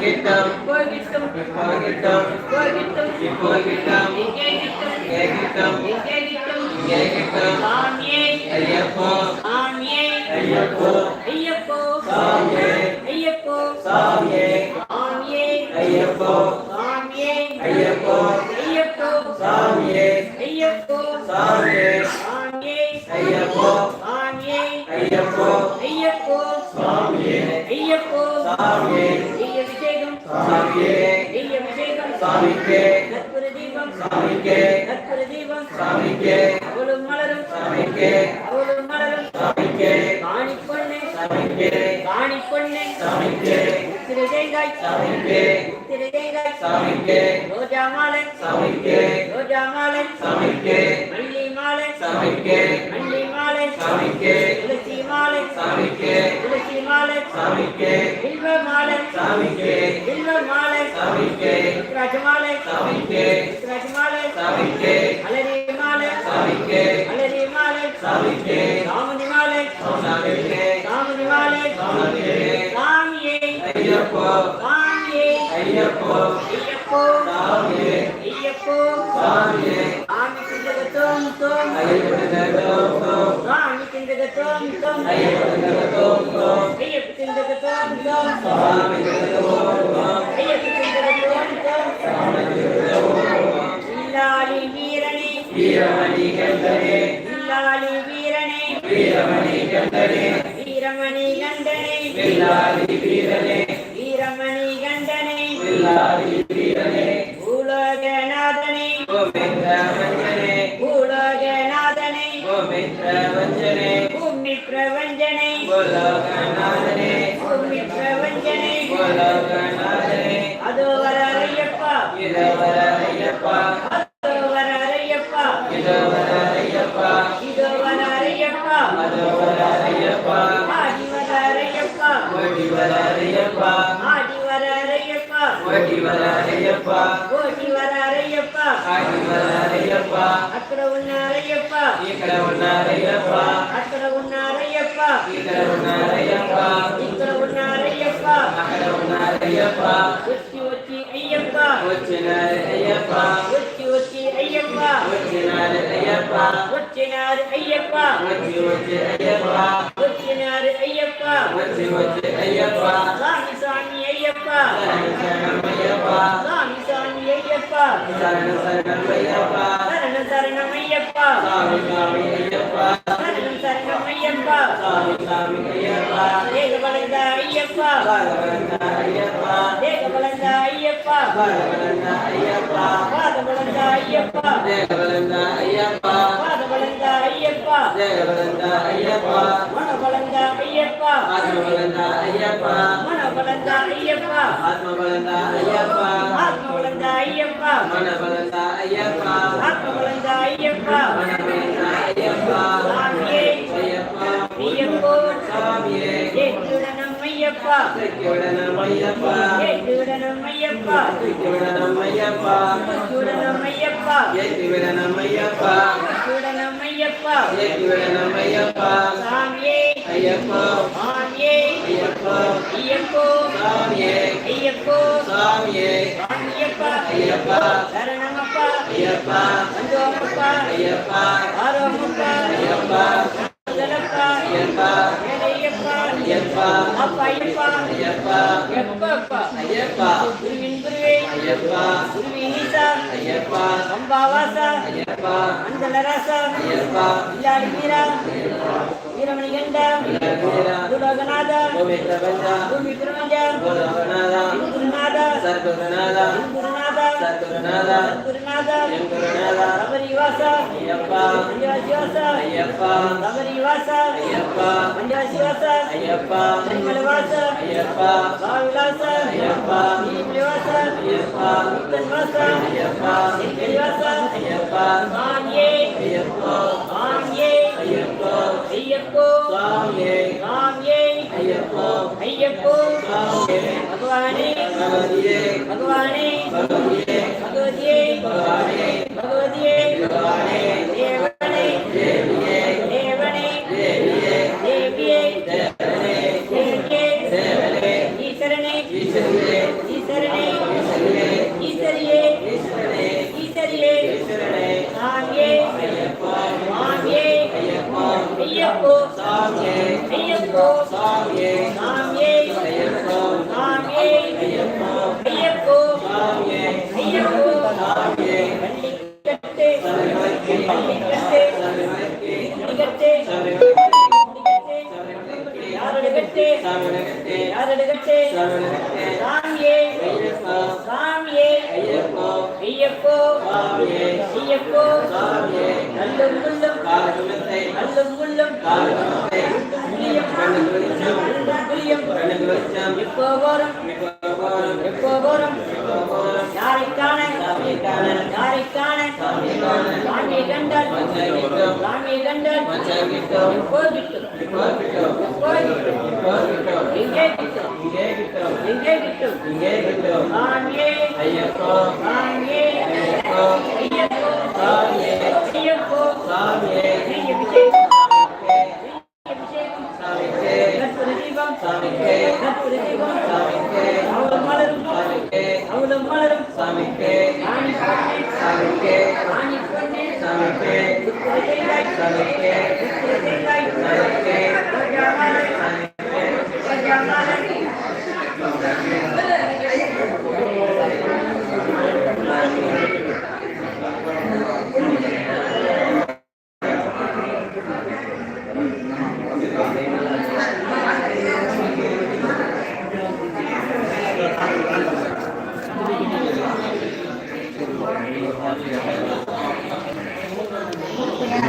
கிட்டும் இங்கே கிட்டும் சாமியே ஐயப்போ ஐயப்போ சாமியே ஐயப்போ சாமியே ஐயப்போ சாமியே ஐயப்போ சாமியே சாமியே அபிஷேகம் சாமிக்கே கற்பூர தீபம் சாமிக்கே அவளும் மலரும் சாமிக்கே காணி பொண்ணே சாமிக்கே திருதேங்காய் சாமிக்கே ரோஜா மாலை சாமிக்கே மல்லி மாலை சாமிக்கே துளசி மாலை சாமிக்கே வில்வ மாலை சாமிக்கே ருத்ராட்ச மாலை சாமிக்கே அலரி மாலை சாமிக்கே சாமந்தி மாலை சாமியே ஐயப்போ சாமியே ஆமி கிண்டகத்தோம் இல்லாலி வீரனே வீரமணி கண்டனே பூலோகநாதனே பூமி பிரபஞ்சனே அதோ வர ஐயப்பா అక్కడ ఉన్నారయ్యప్ప ఇక్కడ ఉన్నారయ్యప్ప అక్కడ ఉన్నారయ్యప్ప ఇక్కడ ఉన్నారయ్యప్ప ఇక్కడ ఉన్నారయ్యప్ప అక్కడ ఉన్నారయ్యప్ప వచ్చి అయ్యప్ప వచ్చినారయ్యప్ప వచ్చి అయ్యప్ప వచ్చినారయ్యప్ప అయ్యప్ప వచ్చి అయ్యప్ప వచ్చినారయ్యప్ప వచ్చి అయ్యప్ప స్వామి అయ్యప్ప స్వామి అయ్యప్ప శరణమయ్యప్ప శరణమయ్యప్ప శరణమయ్యప్ప దేగబలంద అయ్యప్ప దేగబలంద అయ్యప్ప పాదబలంద అయ్యప్ప దేగబలంద అయ్యప్ప పాదబలంద అయ్యప్ప దేగబలంద అయ్యప్ప మనబలంద అయ్యప్ప ఆత్మబలంద అయ్యప్ప మనబలంద అయ్యప్ప ఆత్మబలంద అయ్యప్ప ఆత్మబలంద అయ్యప్ప మనబలంద అయ్యప్ప ఆత్మబలంద అయ్యప్ప మనబలంద అయ్యప్ప స్వామియే అయ్యప్ప అయ్యప్ప స్వామియే ఏడుడనమయ్యప్ప ఏడుడనమయ్యప్ప ఏడుడనమయ్యప్ప ఏడుడనమయ్యప్ప ఏడుడనమయ్యప్ప ఏడుడనమయ్యప్ప ఏడుడనమయ్యప్ప ఏడుడనమయ్యప్ప స్వామియే అయ్యప్ప స్వామియే అయ్యప్ప అయ్యప్ప స్వామియే అయ్యప్ప స్వామియే అయ్యప్ప అయ్యప్ప శరణమప్ప అయ్యప్ప సంజోమప్ప అయ్యప్ప ఆరోమప్ప అయ్యప్ప జలప్ప అయ్యప్ప అయ్యప్ప అయ్యప్ప అప్ప అయ్యప్ప అయ్యప్ప అయ్యప్ప అయ్యప్ప గురువిన్ గురువే అయ్యప్ప గురువినీస అయ్యప్ప సంభావాస అయ్యప్ప అంజలరస అయ్యప్ప ఇల్లాడి వీర వీరమణి గండ గురులోకనాథ భూమి ప్రపంచ గురునాథ సద్గురునాథ సద్గురునాథ శబరివాస అయ్యప్ప మంజవాస అయ్యప్ప శబరివాస అయ్యప్ప మంజవాస అయ్యప్ప నిర్మలవాస అయ్యప్ప స్వామివాస అయ్యప్ప నీలవాస అయ్యప్ప ముక్తవాస అయ్యప్ప సిద్ధివాస అయ్యప్ప స్వామియే అయ్యప్ప స్వామియే అయ్యప్ప అయ్యప్ప స్వామియే స్వామియే అయ్యప్ప అయ్యప్ప స్వామియే భగవానే భగవతియే భగవానే భగవతియే భగవతియే భగవానే భగవతియే భగవానే దేవనే దేవియే దేవనే దేవియే దేవియే దేవనే దేవియే దేవనే ఈశ్వరనే ఈశ్వరనే ஐயப்போ சாமியே சாமியே ஐயப்போ சாமியே ஐயப்போ ஐயப்போ சாமியே ஐயப்போ சாமியே பள்ளிக்கட்டே பள்ளிக்கட்டே பள்ளிக்கட்டே யாரடுகட்டே யாரடுகட்டே சாமியே ஐயப்போ சாமியே ஐயப்போ ஐயப்போ சாமியே ஐயப்போ சாமியே நல்லும் முள்ளும் காலகுலத்தை நல்லும் முள்ளும் காலகுலத்தை புளியம் எப்போ போறோம் எப்போ போறோம் யாரை காண யாரை காண சாமியை கண்டால் சாமியை கண்டால் எப்போ கிட்டும் எங்கே கிட்டும் எங்கே கிட்டும் சாமியே ஐயப்போ சாமியே ஐயப்போ ஐயப்போ சாமியே ஐயப்போ சாமியே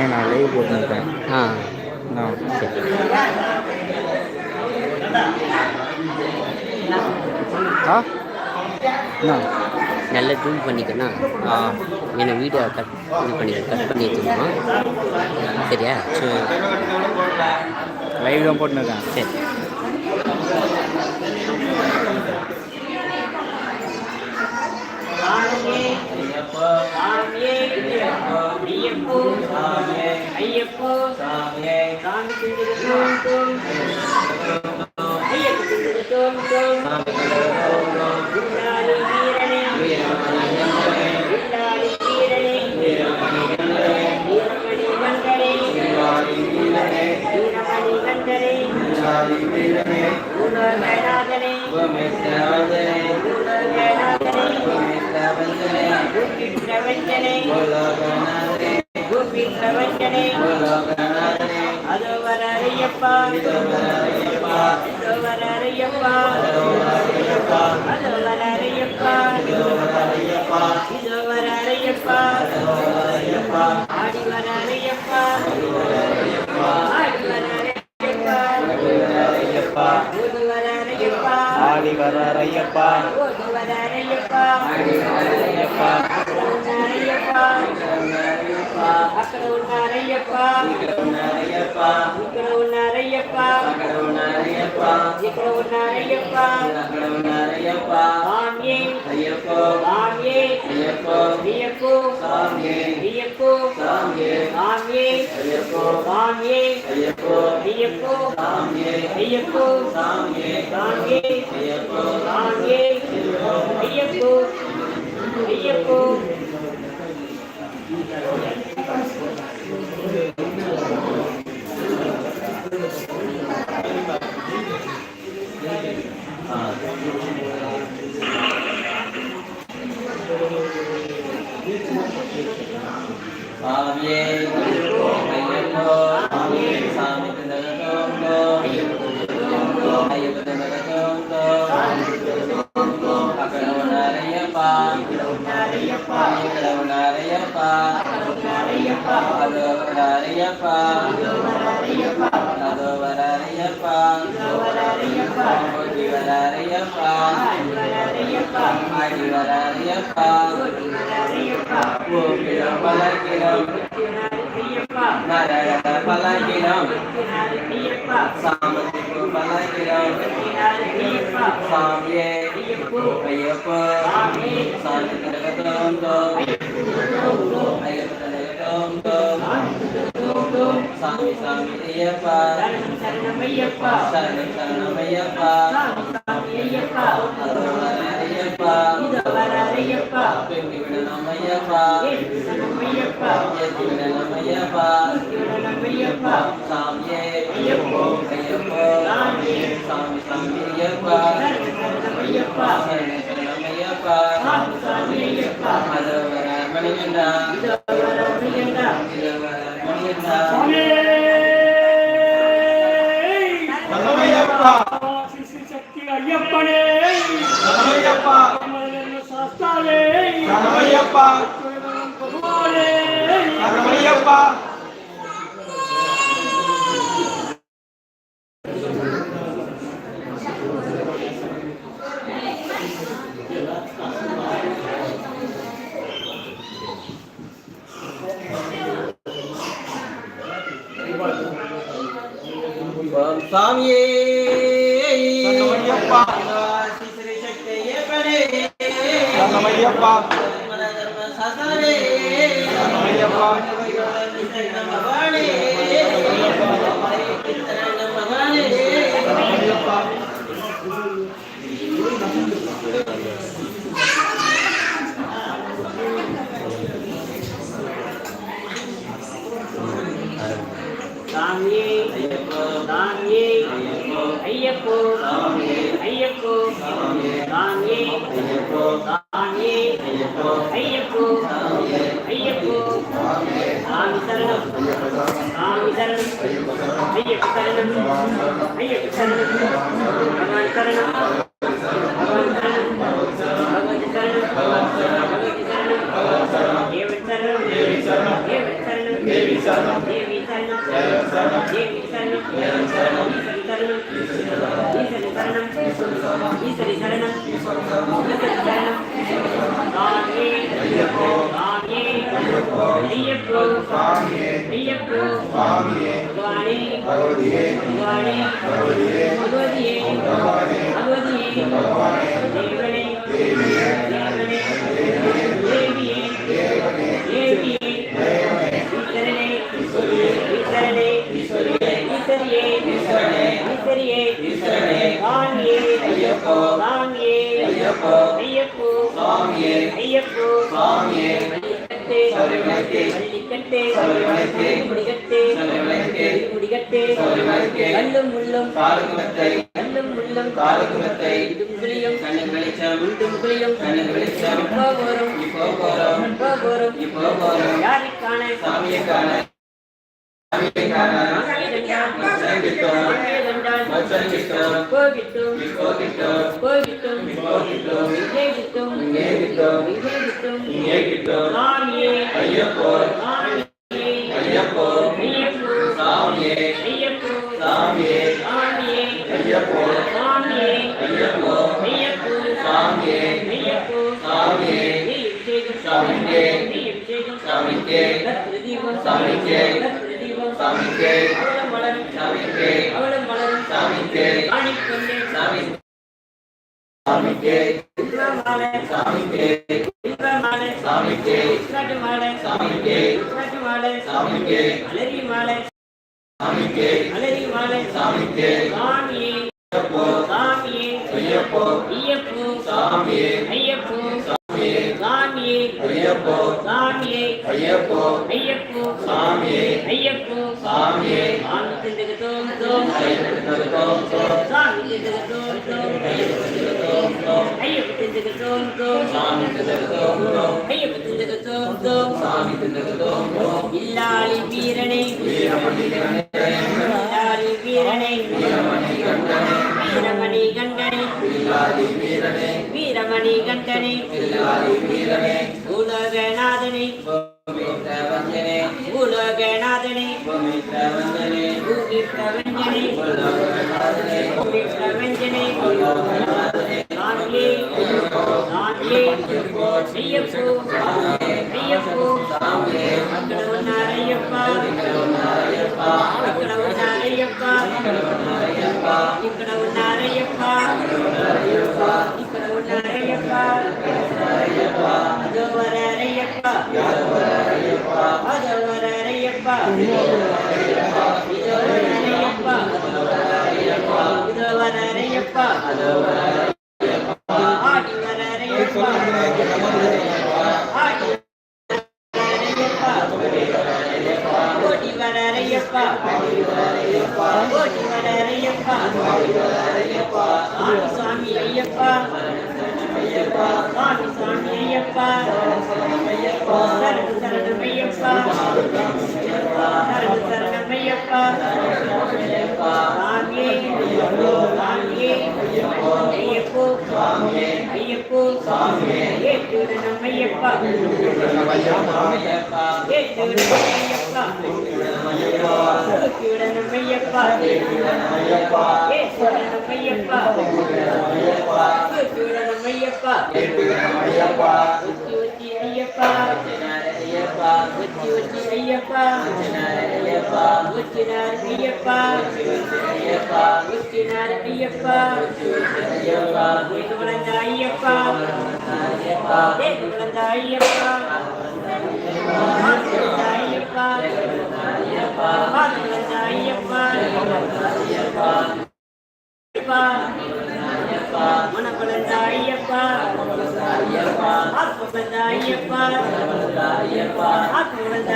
நான் லைவ் போட்டுருக்கேன். நல்லா ஜூம் பண்ணிக்கண்ணா. என்னை வீடியோ கட் பண்ணி வச்சுக்கணும். சரியா? சரி, லைவ் தான் போட்டுருக்கேன். சரி. ஐயப்போ சாமியே ஐயப்போ சாமியே ஐயப்போ சாமியே சாமி கும்பிடுவோம் ஐயப்போ கும்பிடுவோம் வில்லாளி வீரனே வில்லாளி வீரனே வீரமணி கண்டரே வீரமணி கண்டரே குணமேநாதனே அதோவரையப்பா அதோவரையப்பா அதோவரையப்பா இதோவரையப்பா ஆடிவரையப்பா ஆடிவரையப்பா ஓதுவரையப்பா ஆடிவரையப்பா ஓதுவரையப்பா ஆடிவரையப்பா అక్కడ ఉన్నారయ్యప్ప ఇక్కడ ఉన్నారయ్యప్ప ఇక్కడ ఉన్నారయ్యప్ప అక్కడ ఉన్నారయ్యప్ప ఇక్కడ ఉన్నారయ్యప్ప అక్కడ ఉన్నారయ్యప్ప సామియే అయ్యప్పో సామియే అయ్యప్పో అయ్యప్పో సామియే అయ్యప్పో సామియే సామియే అయ్యప్పో సామియే అయ్యప్పో అయ్యప్పో సామియే అయ్యప్పో సామియే సామియే అయ్యప్పో సామియే అయ్యప్పో అయ్యప్పో சாமியே ஐயப்போ சாமி சாமி தந்தகதோங்கோ ஐயப்போ தந்தகதோங்கோ அக்கட உன்னாரையப்பா இக்கட உன்னாரையப்பா இக்கட உன்னாரையப்பா அதோ வராரையப்பா அதோ வராரையப்பா ஓடி வராரையப்பா ஆடி வராரையப்பா ஓகிடம் பலகிடம் நரக பலகிடம் சாமத்துக்கு பலகிடம் சாமியே ஐயப்போ சாமி தரகதோங்கோ ஐயப்போ தரகதோங்கோ சாமி சாமி ஐயப்பா சரணமையப்பா சரணமையப்பா அதோ வராரையப்பா இதோ வராரையப்பா பெண்டி விடணும் ஐயப்பா ஐயப்பா சாமியே ஐயப்போ சாமி சாமி ஐயப்பா ஐயப்பா அதவர மணிகண்டா ஐயப்பனே சாஸ்தாவே பகவானே சாமியே ஐயப்போ ஐயப்போ சாமியே சாமியே ஐயப்போ ஐயப்போ சாமி சரணம் சாமி சரணம் ஐயப்ப சரணம் ஐயப்ப சரணம் பகவான் சரணம் பகவான் சரணம் பகவதி சரணம் பகவதி சரணம் தேவன் சரணம் தேவன் சரணம் தேவி சரணம் தேவி சரணம் தேவி சரணம் ஈஸ்வரி சரணம் ஈஸ்வரி சரணம் ஈஸ்வரி சரணம் சாமியே ஐயப்போ ஐயப்போ ஐயப்போ பகவானே பகவதியே பகவதியே தேவனே தேவனே தேவியே தேவியே ஈஸ்வரனே ஈஸ்வரியே சாமியே ஐயப்போ ஐயப்போ பள்ளிக்கட்டே முடிகட்டே கல்லும் முள்ளும் கல்லும் முள்ளும் இடும்புலியும் கண்ணின் வெளிச்சம் இப்போ போறோம் யாருக்கான சாமியக்கான ஐயப்போ இல்லாளி வீரனே வீரமணி கண்டனே உலகநாதனே பூமி பிரபஞ்சனே ஐயப்போ అక్కడ ఉన్నారయ్యప్ప ஐயப்பா ஓடி வர ஐயப்பா ஓடி வர ஐயப்பா சாமி ஐயப்பா சாமி சாமி ஐயப்பா சரணம் சரணம் ஐயப்பா சரணம் சரணம் ஐயப்பா சாமியே சாமியே ஐயப்போ ஐயப்போ ஏற்றுடன் ஐயப்பா ஏற்றுடன் ஐயப்பா ஏற்றுடன் ஐயப்பா ஏற்றுடன் ஐயப்பா உச்சி ஐயப்பா உச்சி உச்சி ஐயப்பா உச்சினார் ஐயப்பா உச்சினார் ஐயப்பா வளர்ந்த ஐயப்பா வளர்ந்த ஐயப்பா ஐயப்பா வளர்ந்த ஐயப்பா மனப்பளந்த ஐயப்பா ஆத்மபந்த ஐயப்பா ஆத்மபந்த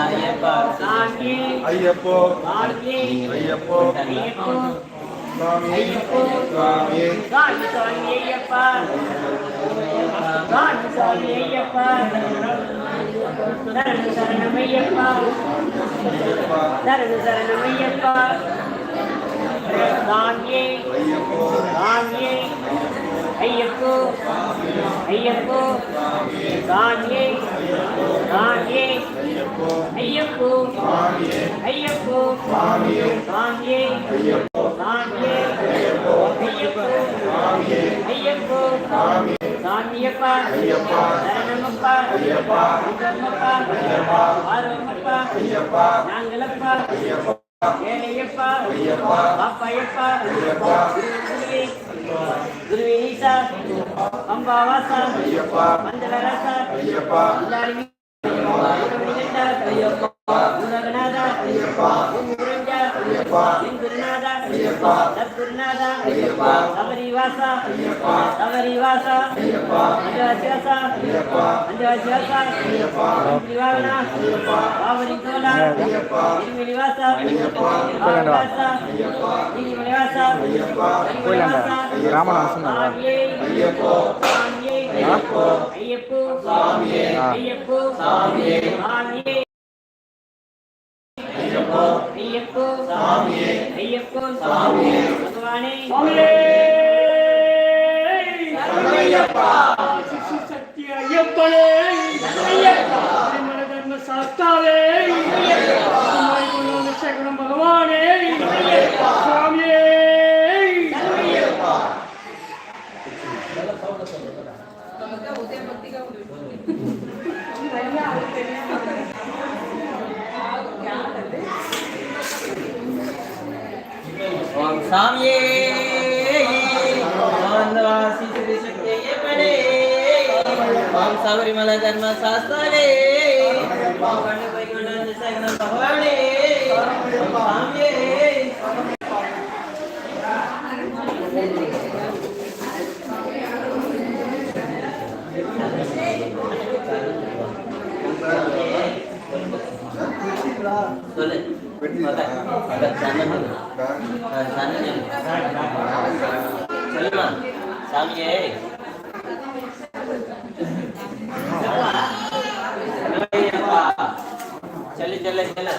ஐயப்பா சாமி ஐயப்போ சாமி ஐயப்போ ஐயப்போ சுவாமி ஐயப்போ சுவாமி சாமி சாமி ஐயப்பா சாமி சாமி ஐயப்பா சரண சரணம் ஐயப்பா சரண சரணம் ஐயப்பா சாமியே சாமியே ஐயப்போ ஐயப்போ சாமியே சாமியே ஐயப்போ ஐயப்போ சாமியே சாமியே ஐயப்போ ஐயப்போ சாமியப்பா சரணமப்பா ஐயப்பா ஆரோமப்பா நாங்களப்பா ஏழையப்பா பாப்பையப்பா குருவே ஈசா அம்பாவாசா மந்தளரசா உலகநாதா குருஞ்சா குருநாதா சத்குருநாதா சபரிவாசா சபரிவாசா அஞ்சவாசிவாசா அஞ்சவாசிவாசா திரிவாகனா பாவரி தோலா திருமணிவாசா ஆகாசா திருமணிவாசா திருமணிவாசா சாமியே ஐயப்போ ஐயப்போ ஐயப்போ சாமியே ஐயப்போ ஐயப்போ பகவானே ஐயப்பா சக்தி ஐயப்பனே ஐயப்பா தர்ம சாஸ்தாவே சகலம் பகவானே சுவாமியே ஓம் சாமியே ஆனந்தவாசி ஸ்ரீ சக்தி ஐயப்பனே ஓம் சபரிமலை தர்ம சாஸ்தாவே கண்டு போய் கொண்டு வந்து சகலம் பகவானே ஓம் சாமியே சொல்லு சொல்லுமா சாமியே चले चले चले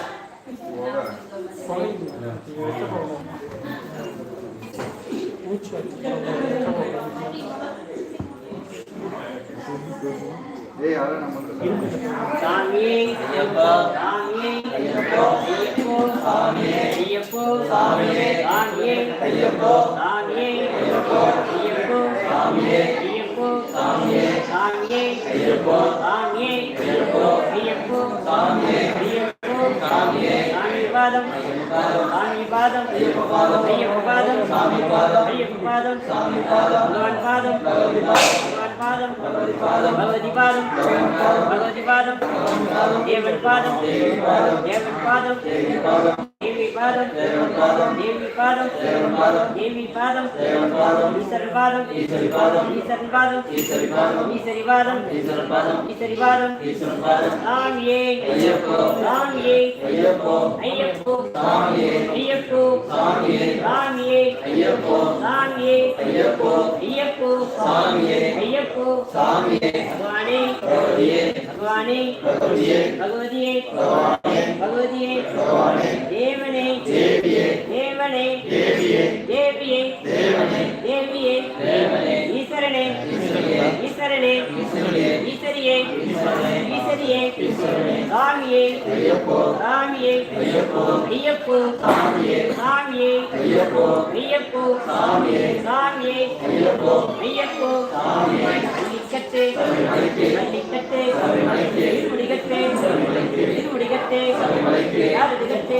சாமி ஐயப்போ சாமி ஐயப்போ ஐயப்போ சாமி ஐயப்போ சாமி ஐயப்போ சாமி ஐயப்போ ஐயப்போ சாமி ஐயப்போ சாமி ஐயப்போ சாமி ஐயப்போ ஐயப்போ சாமி ஐயப்போ சாமி பாதம் சாமி பாதம் ஐயப்ப பாதம் சாமி பாதம் ஐயப்ப பாதம் சாமி பாதம் பகவான் பாதம் பகவான் பாதம் பகவதி பாதம் பகவதி பாதம் தேவன் பாதம் தேவன் பாதம் தேவி பாதம் தேவி பாதம் தேவி பாதம் ஈஸ்வரன் பாதம் ஈஸ்வரன் பாதம் ஈஸ்வரி பாதம் ஈஸ்வரி பாதம் சாமியே சாமியே ஐயப்போ ஐயப்போ சாமியே ஐயப்போ சாமியே ஐயப்போ ஐயப்போ பகவானே பகவானே பகவதியே பகவதியே தேவனே தேவனே தேவியே தேவியே ஈஸ்வரனே ஈஸ்வரனே ஈஸ்வரியே ஈஸ்வரியே சாமியே சாமியே ஐயப்போ சாமியே ஐயப்போ சாமியே ஐயப்போ மல்லிக்கட்டே மல்லிக்கட்டே திருமுடிகட்டே திருமுடிகட்டே யாருடுகட்டே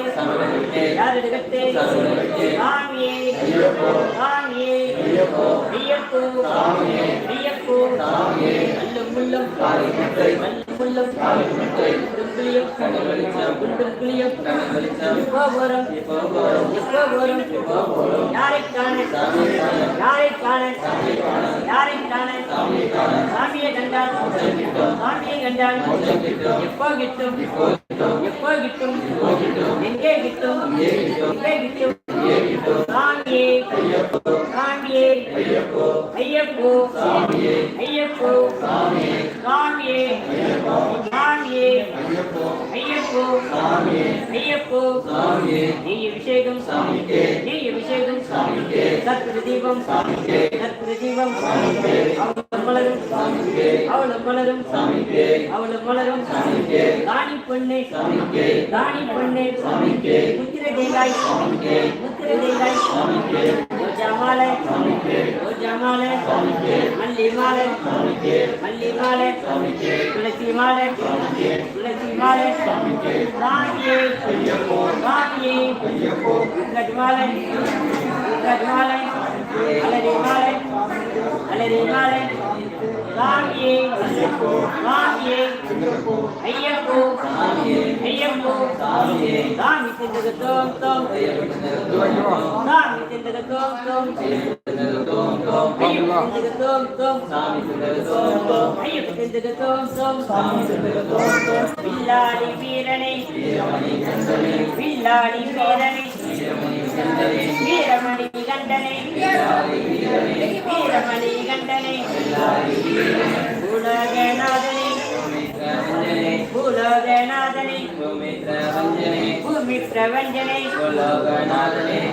யாருடுகட்டே சாமியே சாமியே ஐயப்போ ஐயப்போ அல்லும் முள்ளும் அல்லும் முள்ளும் குண்டும் குளியும் எப்போ போறோம் யாரை காண யாரை காண யாரை காண சாமியை கண்டால் சாமியை கண்டால் எப்போ கிட்டும் எப்போ கிட்டும் எங்கே கிட்டும் எங்கே கிட்டும் சாமியே சாமியே ஐயப்போ ஐயப்போ சாமியே சாமியே ஐயப்போ ஐயப்போ நெய் அபிஷேகம் நெய் அபிஷேகம் கற்பூர தீபம் கற்பூர தீபம் அவளும் மலரும் அவளும் மலரும் அவளும் மலரும் தானி பொண்ணே தானி பொண்ணே முத்திர தேங்காய் முத்திர தேங்காய் ரோஜா மாலை ரோஜா மாலை மல்லி மாலை மல்லி மாலை துளசி மாலை துளசி மாலை சாமியே சாமியே கட்மாலை கட்மாலை அலரி மாலை அலரி மாலை சாமியே சாமியே ஐயப்போ ஐயப்போ சாமி செஞ்சது தோம் தோம் சாமி செஞ்சது தோம் தோம் ஐயப்போ செஞ்சது தோம் தோம் ஐயப்போ செஞ்சது தோம் தோம் பில்லாடி வீரனை பில்லாடி வீரனை வீரமணி கண்டனை வீரமணி கண்டனை உலகநாதனை உலகநாதனை பூமி பிரபஞ்சனை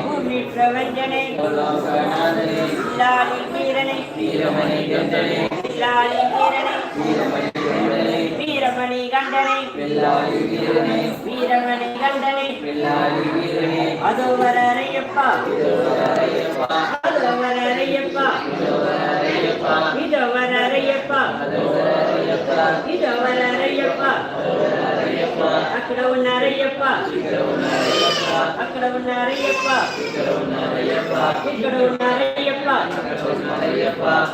பூமி பிரபஞ்சனை பில்லாடி வீரனை பில்லாடி வீரனை வீரமணி கண்டனை வீரமணி கண்டனை அதோ வர அரையப்பா அதோ வர அரையப்பா இதோ வர அரையப்பா இதோ வர அரையப்பா అక్కడ ఉన్న అరయ్యప్ప అక్కడ ఉన్న అరయ్యప్ప ఇక్కడ ఉన్న అరయ్యప్ప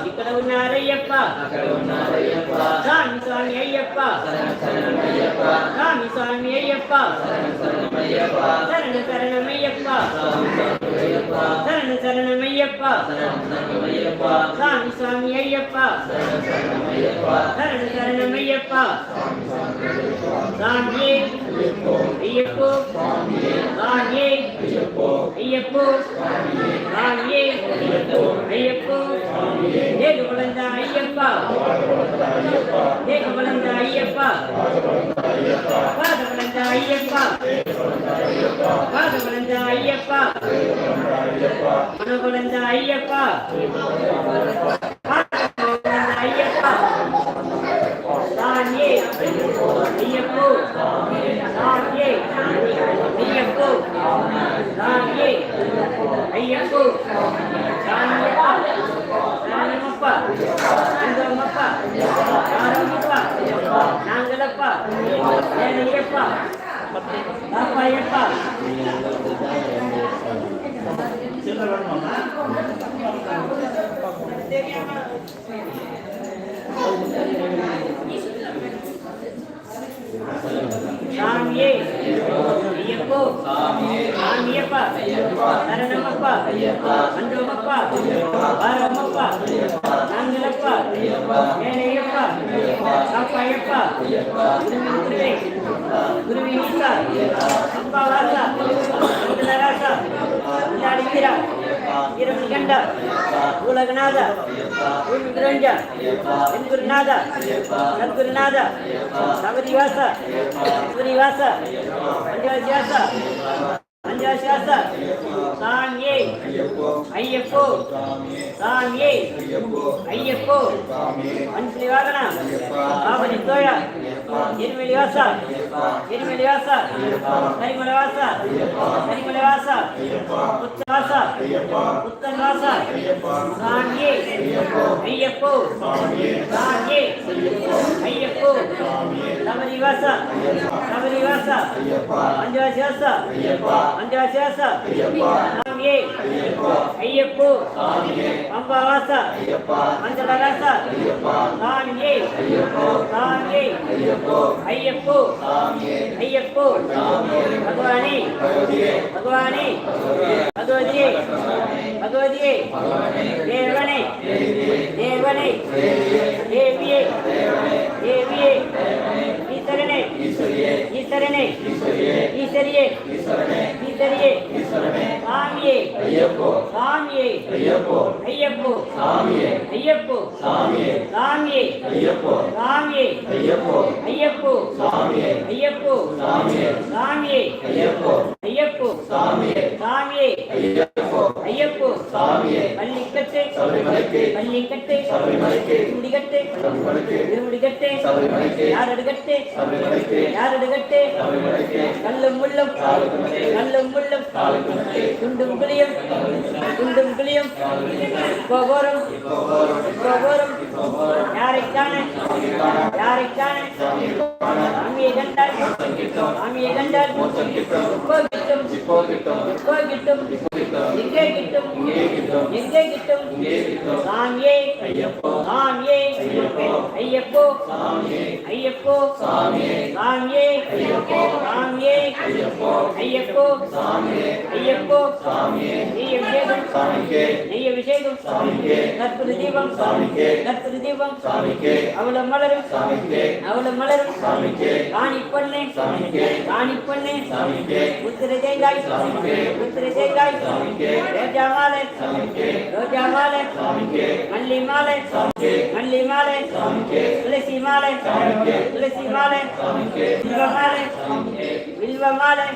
ఇక్కడ ఉన్న అరయ్యప్ప స్వామి స్వామి అయ్యప్ప స్వామి స్వామి అయ్యప్ప శరణ శరణమయ్యప్ప శరణ శరణమయ్యప్ప స్వామి స్వామి అయ్యప్ప శరణ శరణమయ్యప్ప சாமியே ஐயப்போ சாமியே ஐயப்போ சாமியே ஐயப்போ தேக வளர்ந்த ஐயப்பா தேக வளர்ந்த ஐயப்பா பாத வளர்ந்த ஐயப்பா பாத வளர்ந்த ஐயப்பா மன வளர்ந்த ஐயப்பா ஐயப்பா சாமியே ஐயப்போ சாமியே ஐயப்போ சாமியே ஐயப்போ சாமியப்பா சாமியப்பா அங்கம்மப்பா சாரம்மப்பா நாங்களப்பா ஏனையப்பா பாப்பாயப்பா சாமியே ஐயப்போ சாமியப்பா சரணமப்பா அன்றமப்பா வாரமப்பா நாங்களப்பா ஏழையப்பா சாப்பாயப்பா குருவே குருவி நீசா அப்பா வாசா ராசா வீரா இரவு கண்டா உலகநாதா குருஞ்சா என் குருநாதா சத்குருநாதா சபரிவாசா சபரிவாசா பஞ்சவாசியாசா பஞ்சவாசியாசா சாமியே ஐயப்போ சாமியே ஐயப்போ மனுஷலி வாகனா பாபனி தோழா எருமெலிவாசா எருமெலிவாசா கரிமலவாசா கரிமலவாசா உச்சவாசா உத்தன்வாசா சாமியே ஐயப்போ சாமியே ஐயப்போ சபரிவாசா சபரிவாசா பஞ்சவாசியாசா பஞ்சவாசியாசா சாமியே ஐயப்போ பம்பாவாசா மஞ்சளராசா சாமியே சாமியே ஐயப்போ ஐயப்போ பகவானே பகவானே பகவதியே பகவதியே தேவனே தேவனே தேவியே தேவியே ஈஸ்வரனே ஈஸ்வரனே ஈஸ்வரியே ஈஸ்வரியே சாமியே சாமியே ஐயப்போ சாமியே ஐயப்போ சாமியே சாமியே ஐயப்போ ஐயப்போ சாமியே ஐயப்போ சாமியே ஐயப்போ பள்ளிக்கட்டை பள்ளிக்கட்டை திருமுடிகட்டை திருமுடிகட்டை யாரடுகட்டை யாரடுகட்டை கல்லும் முள்ளும் கல்லும் முள்ளும் குண்டும் குளியும் குண்டும் குளியும் கோபோரம் கோபோரம் யாரைக்கான யாரைக்கான சாமியை கண்டால் சாமியை கண்டால் கிட்டும் எங்கே கிட்டும் எங்கே கிட்டும் சாமியே சாமியே ஐயப்போ ஐயப்போ சாமியே சாமியே ஐயப்போ ஐயப்போ நெய்ய விசேகம் கற்பூர தீபம் கற்பூர தீபம் அவள மலரும் அவள மலரும் காணி பண்ணே காணி பண்ணே உத்திர தேங்காய் உத்திர தேங்காய் ரோஜா மாலை ரோஜா மாலை மல்லி மாலை மல்லி மாலை துளசி மாலை துளசி மாலை வில்வ மாலை வில்வ மாலை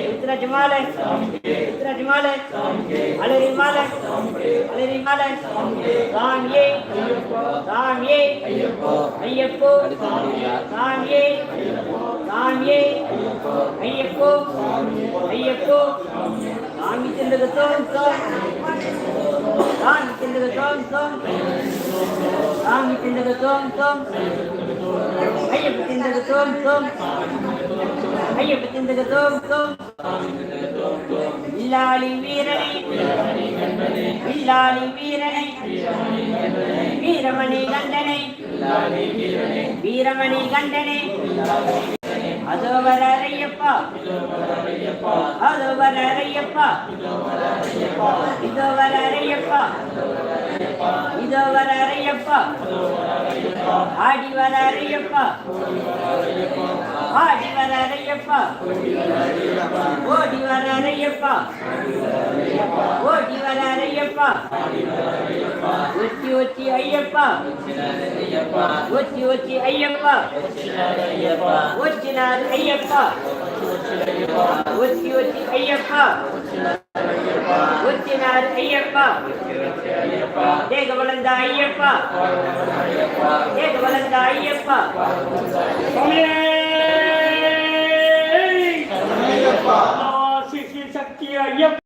ருத்ராட்ச மாலை ருத்ராட்ச மாலை அலரி மாலை அலரி மாலை சாமியே சாமியே ஐயப்போ சாமியே சாமியே ஐயப்போ ஐயப்போ சாமி சென்றது தோம் தோம் சாமி சென்றது தோம் தோம் சாமி சென்றது தோம் தோம் ஐயப்ப சென்றது தோம் தோம் ஐயப்ப சென்றது தோம் தோம் வில்லாளி வீரனை வில்லாளி வீரனை வீரமணி கண்டனை வீரமணி கண்டனை அதோ வர ஐயப்பா அதோ வர ஐயப்பா இதோ வர ஐயப்பா இதோ வர ஐயப்பா ஆடி வர ஐயப்பா ஆடி வர ஐயப்பா ஓடி வர ஐயப்பா ஓடி வர ஐயப்பா ஒத்தி ஒத்தி ஐயப்பா ஒத்தி ஒத்தி ஐயப்பா ஒத்தினார் ஐயப்பா ஒத்தி ஒத்தி ஐயப்பா ஒத்தினார் ஐயப்பா தேக வளர்ந்த ஐயப்பா தேக வளர்ந்த ஐயப்பா சக்தி ஐயப்பா